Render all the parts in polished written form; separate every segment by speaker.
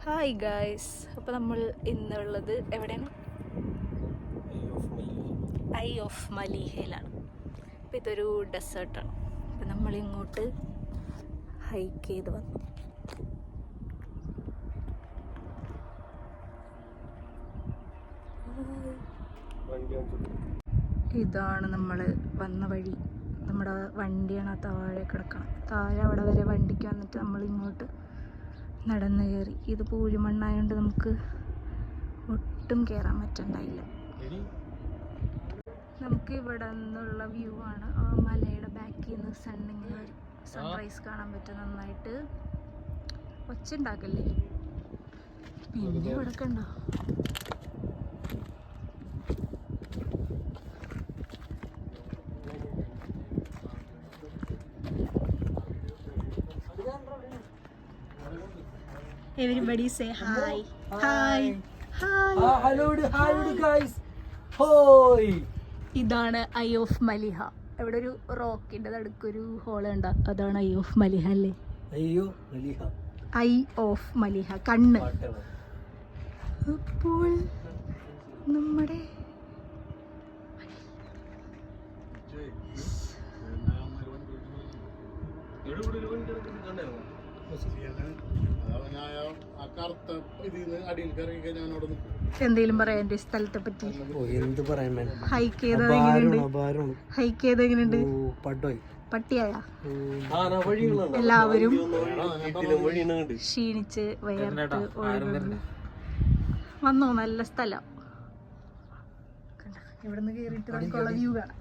Speaker 1: Hi guys, അപ്പോൾ നമ്മൾ ഇന്നുള്ളത് എവിടെയാണ്? ഐ ഓഫ് മലീഹയിലാണ്. അപ്പോൾ ഇതൊരു ഡെസേർട്ടാണ്. അപ്പോൾ നമ്മളിങ്ങോട്ട് ഹൈക്ക് ചെയ്ത് വന്നു. ഇതാണ് നമ്മൾ വന്ന വഴി. നമ്മുടെ വണ്ടിയാണ് താഴെ കിടക്കണം. താഴെ അവിടെ വരെ വണ്ടിക്ക് വന്നിട്ട് നമ്മളിങ്ങോട്ട് നടന്നു കയറി. ഇത് പൂഴിമണ്ണായതുകൊണ്ട് നമുക്ക് ഒട്ടും കയറാൻ പറ്റണ്ടായില്ല. നമുക്ക് ഇവിടെ നിന്നുള്ള വ്യൂ ആണ്. ആ മലയുടെ ബാക്കിൽ നിന്ന് സൺറൈസ് കാണാൻ പറ്റും. നന്നായിട്ട് ഒച്ച ഉണ്ടാക്കല്ലേ. പിന്നെ ഇവിടെ കണ്ടോ, everybody say hi. Hi. Hi.
Speaker 2: Hello guys. Hoi.
Speaker 1: ഇതാണ് ഐ ഓഫ് മലിഹ. ഇവിടെ ഒരു റോക്കിന്റെ നടുക്കൊരു ഹോൾ ഉണ്ട്. അതാണ് ഐ ഓഫ് മലിഹ അല്ലേ?
Speaker 2: അയ്യോ മലിഹ.
Speaker 1: ഐ ഓഫ് മലിഹ, കണ്ണ്. അപ്പോൾ നമ്മുടെ എന്തെങ്കിലും പറയാം എന്റെ സ്ഥലത്തെ പറ്റി? ഹൈക്ക് ചെയ്തെങ്ങനെയുണ്ട്? പട്ടിയായ എല്ലാവരും ക്ഷീണിച്ച് വയറിട്ട് വന്നോ. നല്ല സ്ഥലം. ഇവിടുന്ന് കേറിയിട്ട് നമുക്കുള്ള വ്യൂ കാണാം.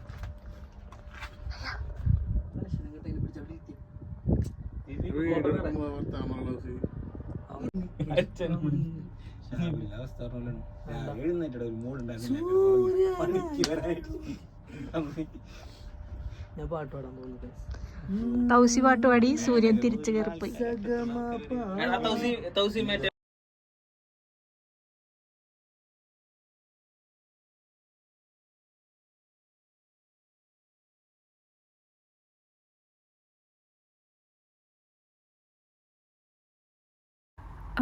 Speaker 2: ഞാൻ പാട്ട് പാടാൻ പോകുന്നത്.
Speaker 1: തൗസി പാട്ട് പാടി സൂര്യൻ തിരിച്ചു കയറിപ്പോയി.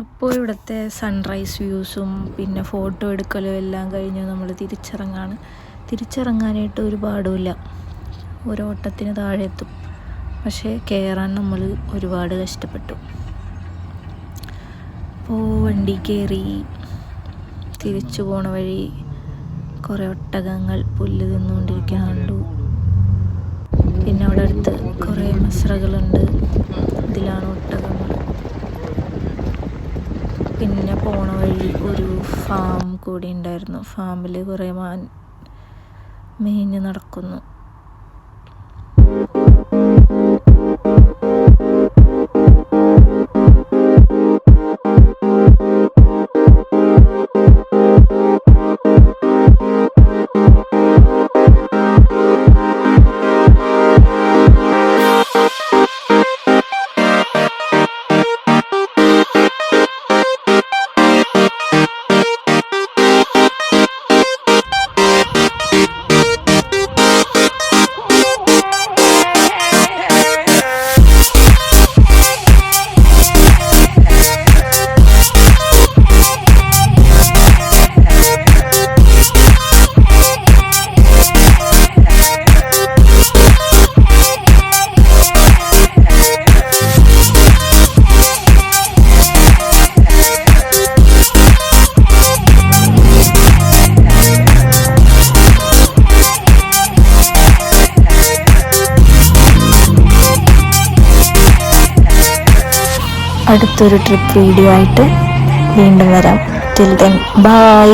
Speaker 1: അപ്പോൾ ഇവിടുത്തെ സൺറൈസ് വ്യൂസും പിന്നെ ഫോട്ടോ എടുക്കലും എല്ലാം കഴിഞ്ഞ് നമ്മൾ തിരിച്ചിറങ്ങാനായിട്ട് ഒരു പാടുമില്ല. ഒരോട്ടത്തിന് താഴെ എത്തും. പക്ഷേ കയറാൻ നമ്മൾ ഒരുപാട് കഷ്ടപ്പെട്ടു. അപ്പോൾ വണ്ടി കയറി തിരിച്ചു പോണ വഴി കുറേ ഒട്ടകങ്ങൾ പുല്ല് തിന്നുകൊണ്ടിരിക്കാൻ കണ്ടു. പിന്നെ അവിടെ അടുത്ത് കുറേ മസ്രകളുണ്ട്. ഇതിലാണ് ഒട്ടകങ്ങൾ. പിന്നെ പോണ വഴി ഒരു ഫാം കൂടി ഉണ്ടായിരുന്നു. ഫാമിൽ കുറേ മാൻ മേഞ്ഞ് നടക്കുന്നു. അടുത്തൊരു ട്രിപ്പ് വീഡിയോ ആയിട്ട് വീണ്ടും വരാം. Till then bye.